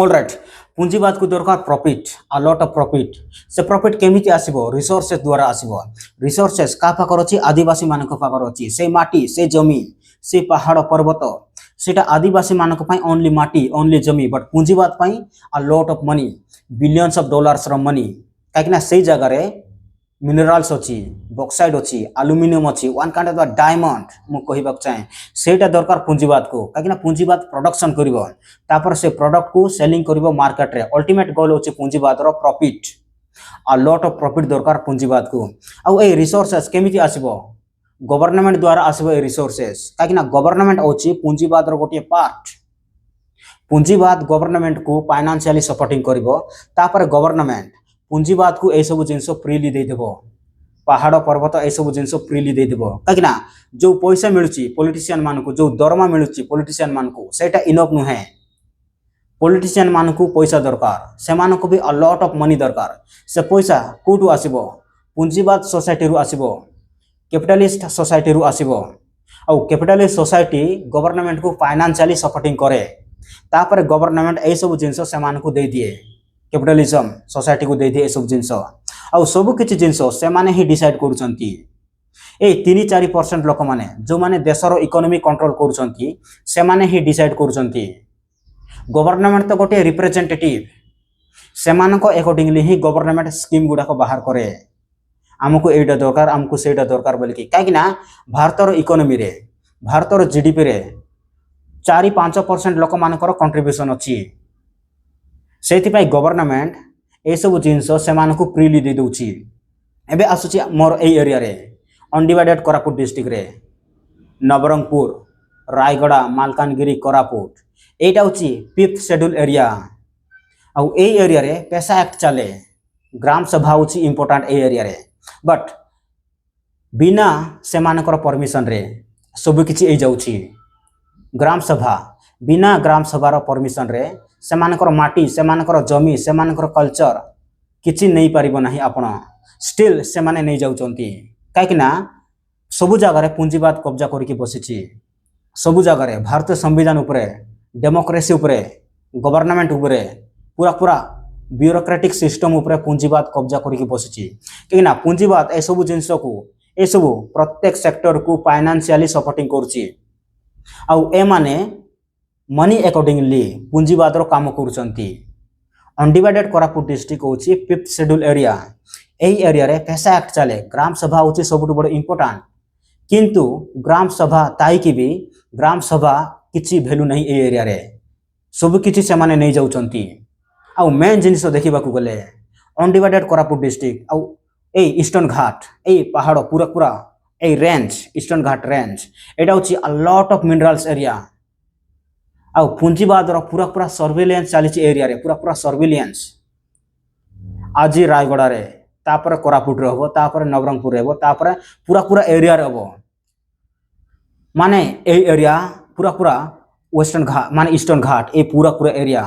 Alright पुंजीवाद को दरकार profit a lot of profit से प्रॉफिट केमिति आसीबो रिसोर्सेस द्वारा आसीबो रिसोर्सेस का पाकर अछि आदिवासी मानक पाकर अछि से माटी से जमी से पहाड़ पर्वत सेटा आदिवासी मानक पई ओनली माटी ओनली जमी बट पुंजीवाद पई a lot of money billions of dollars रो मनी काकिना से जगह रे मिनरल्स अच्छी बक्साइड अच्छी आलुमिनियम अच्छी वन काइंड ऑफ डायमंड मु कहबाक चाहे सेटा दरकार पुंजीवाद को कहीं पुंजीवाद प्रोडक्शन करिवो तापर से प्रोडक्ट को सेलिंग करिवो मार्केट रे अल्टीमेट गोल होची पुंजीवाद रो profit a lot of profit दरकार पुंजीवाद को आ ए रिसोर्सेस केमिति आसीबो गवर्नमेंट द्वारा आसीबो ए रिसोर्सेस कहीं गवर्नमेंट होची पुंजीवाद रो गोटे पार्ट पुंजीवाद गवर्नमेंट को फाइनेंशियली सपोर्टिंग करिवो तापर गवर्नमेंट पुंजीवाद को ए सब जिनस फ्रीली दे देबो पहाड़ पर्वत ए सब जिनस फ्रीली दे देबो कहीं जो पैसा मिलुची पॉलिटिशियन मान को जो दरमा मिलुची पॉलिटिशियन मान को सेटा इनफ नुहे पॉलिटिशियन मान को पैसा दरकार से मान को भी अ लॉट ऑफ मनी दरकार से पैसा कोठु आसीबो पुंजीवाद सोसाइटी रु आसीबो कैपिटलिस्ट सोसाइटी रु आसीबो आ कैपिटलिस्ट सोसाइटी गवर्नमेंट को फाइनेंशियली सपोर्टिंग करे तापर गवर्नमेंट ए सब जिनस से मान को दे दिए कैपिटलिज्म सोसाइटी को दे दिए सब जिनस आ सब किछि जिनस से माने ही डिसाइड करूचंती ए 3-4% लोक माने जो माने देशर इकोनॉमी कंट्रोल करूचंती से माने ही डिसाइड करूचंती गवर्नमेंट तो गोटे रिप्रेजेंटेटिव से मानको अकॉर्डिंगली ही गवर्नमेंट स्कीम गुडा को बाहर करे हमको एटा दरकार हमको सेटा दरकार बोल कि काहे ना भारतर इकोनॉमी रे भारतर जीडीपी रे 4-5% लोक मानकर कंट्रीब्यूशन अछि सेति पाई गवर्नमेंट ए सब जिनस से मानको फ्रीली दे दोछि एबे आसुछि मोर ए एरिया रे अनडिवाइडेड कोरापुट डिस्ट्रिक्ट रे नवरंगपुर रायगड़ा मालकानगिरी कोरापुट एटा होछि 5th शेड्यूल एरिया आ ए एरिया रे पैसा एक्ट चले ग्राम सभा होछि इंपोर्टेंट ए एरिया रे बट बिना से मानकर परमिशन रे सब किछि ए जाउछि ग्राम सभा बिना ग्राम सभार परमिशन रे से मानकर माटी से मानकर जमी से मानकर कल्चर किछि नहीं पारिबो नाही आपण स्टिल से माने नहीं जाउचंती काहे ना सब जगह रे पुंजीवाद कब्जा करके बसिछि सब जगह रे भारतीय संविधान उपरे डेमोक्रेसी उपरे गवर्नमेंट उपरे पूरा पूरा ब्यूरोक्रेटिक सिस्टम उपरे पुंजीवाद कब्जा करके बसिछि काहे ना पुंजीवाद ए सब जिंस को ए सब प्रत्येक सेक्टर को फाइनेंशियली सपोर्टिंग करछि आ ए माने मनी अकॉर्डिंगली पुंजीवाद रो काम करूचंती अनडिवाइडेड कोरापुट डिस्ट्रिक्ट होची 5th शेड्यूल एरिया एई एरिया रे पैसा एक्ट चले ग्राम सभा होची सबुठ बड़ इंपोर्टेंट किंतु ग्राम सभा ताई की भी ग्राम सभा किछि वैल्यू नहीं ए एरिया रे सब किछि से माने नहीं जाउचंती आ मेन जिनिस देखिबा को गले अनडिवाइडेड कोरापुट डिस्ट्रिक्ट आ ए ईस्टर्न घाट ए पहाड़ पूरा पूरा ए रेंज ईस्टर्न घाट रेंज एटा होची a lot of minerals area आ पुंजीवाद रो पूरा पूरा सर्वेलेंस चली एरिया रे पूरा पूरा सर्वेलेंस आज रायगड़ा रे तापर कोरापुट रहबो तापर नवरंगपुर रहबो तापर पूरा पूरा एरिया रहबो माने ए एरिया पूरा पूरा वेस्टर्न घाट माने ईस्टर्न घाट ए पूरा पूरा एरिया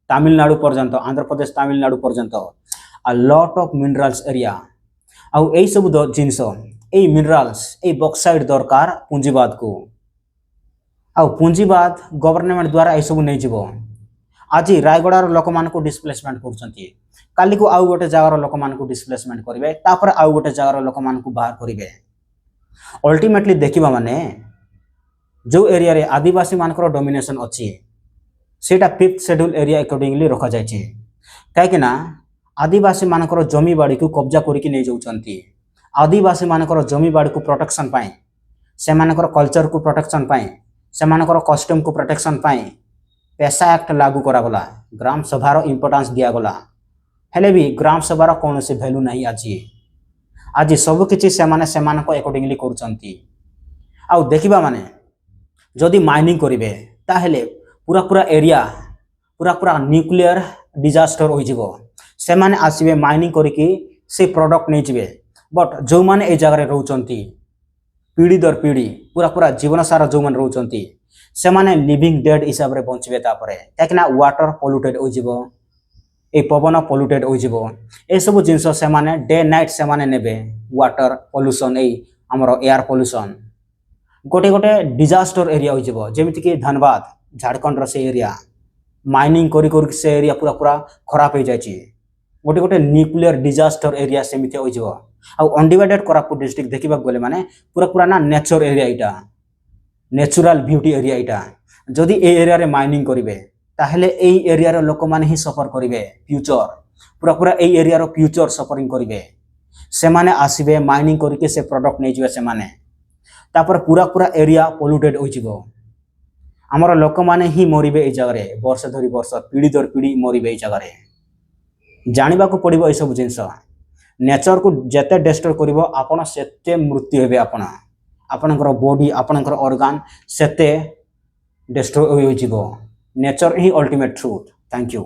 तमिलनाडु पर्यंत आंध्र प्रदेश तमिलनाडु पर्यंत आ लॉट ऑफ मिनरल्स एरिया आ ए सब जिनस ए मिनरल्स ए बॉक्साइड दरकार पुंजीवाद को आ पुंजीवाद गवर्नमेंट द्वारा ए सब नहीं जीवो आज रायगड़ार लोक मान को डिस्प्लेसमेंट करछंती काली को आउ गोटे जगार लोक मान को डिस्प्लेसमेंट करिवे तापर आउ गोटे जगार लोक मान को बाहर करिवे अल्टीमेटली देखिबा माने जो एरिया रे आदिवासी मानकर डोमिनेशन अछि सेटा 5th शेड्यूल एरिया अकॉर्डिंगली रखा जाय छै काहे ना आदिवासी मानकर जमी बाड़ी को कब्जा करके नहीं जाउचंती आदिवासी मानकर जमी बाड़ी को प्रोटेक्शन पाए से मानकर कल्चर को प्रोटेक्शन पाए से मानकर कस्टम को प्रोटेक्शन पाए पैसा एक्ट लागू करा गला ग्राम सभार इंपोर्टेंस दिया गला हेले भी ग्राम सभार कौन से वैल्यू नहीं आज सब किछि से माने से मानको अकॉर्डिंगली करूचंती आ देखिबा माने जदि माइनिंग करिवे ताहेले पूरा पूरा एरिया पूरा पूरा न्यूक्लियर डिजास्टर हो जिवो से माने आसीबे माइनिंग करके से प्रोडक्ट नहीं जिवे बट जो माने ए जगह रे रहउचंती पीढ़ी दर पीढ़ी पूरा पूरा जीवन सारा जो मन रहउचंती से माने लिविंग डेड हिसाब रे बंचिबे तापरे काकना वाटर पोल्यूटेड हो जिवो ए पवन पोल्यूटेड हो जिवो ए सब जिंस से माने डे नाइट से माने नेबे वाटर पोल्यूशन ए हमरो एयर पोल्यूशन गोटे गोटे डिजास्टर एरिया हो जिवो जेमिति कि धनबाद झारखंड रो से एरिया ମାଇନିଂ କରି କରି ସେ ଏରିଆ ପୁରା ପୁରା ଖରାପ ହେଇଯାଇଛି। ଗୋଟେ ଗୋଟେ ନ୍ୟୁକ୍ଲିୟର ଡିଜାଷ୍ଟର ଏରିଆ ସେମିତି ହୋଇଯିବ। ଆଉ ଅନଡିଭାଇଡେଡ୍ କୋରାପୁଟ ଡିଷ୍ଟ୍ରିକ୍ଟ ଦେଖିବାକୁ ଗଲେ ମାନେ ପୁରା ପୁରା ନା ନେଚର ଏରିଆ ଏଇଟା, ନ୍ୟାଚୁରାଲ ବିୟୁଟି ଏରିଆ ଏଇଟା। ଯଦି এই ଏରିଆରେ ମାଇନିଂ କରିବେ ତାହେଲେ এই ଏରିଆର ଲୋକମାନେ ହିଁ ସଫର କରିବେ ଫ୍ୟୁଚର, ପୁରା ପୁରା এই ଏରିଆର ଫ୍ୟୁଚର ସଫରିଂ କରିବେ। ସେମାନେ ଆସିବେ ମାଇନିଂ କରିକି ସେ ପ୍ରଡକ୍ଟ ନେଇଯିବେ ସେମାନେ, ତାପରେ ପୁରା ପୁରା ଏରିଆ ପଲ୍ୟୁଟେଡ୍ ହୋଇଯିବ। ଆମର ଲୋକମାନେ ହିଁ ମରିବେ ଏଇ ଜାଗାରେ, ବର୍ଷ ଧରି ବର୍ଷ, ପିଢ଼ି ଧରି ପିଢ଼ି ମରିବେ ଏଇ ଜାଗାରେ। ଜାଣିବାକୁ ପଡ଼ିବ ଏସବୁ ଜିନିଷ। ନେଚରକୁ ଯେତେ ଡେଷ୍ଟ୍ରୟ କରିବ ଆପଣ ସେତେ ମୃତ୍ୟୁ ହେବେ। ଆପଣଙ୍କର ବଡି, ଆପଣଙ୍କର ଅର୍ଗାନ ସେତେ ଡେଷ୍ଟ୍ରୟ ହୋଇଯିବ। ନେଚର ହିଁ ଅଲ୍ଟିମେଟ୍ ଟ୍ରୁଥ୍। Thank you.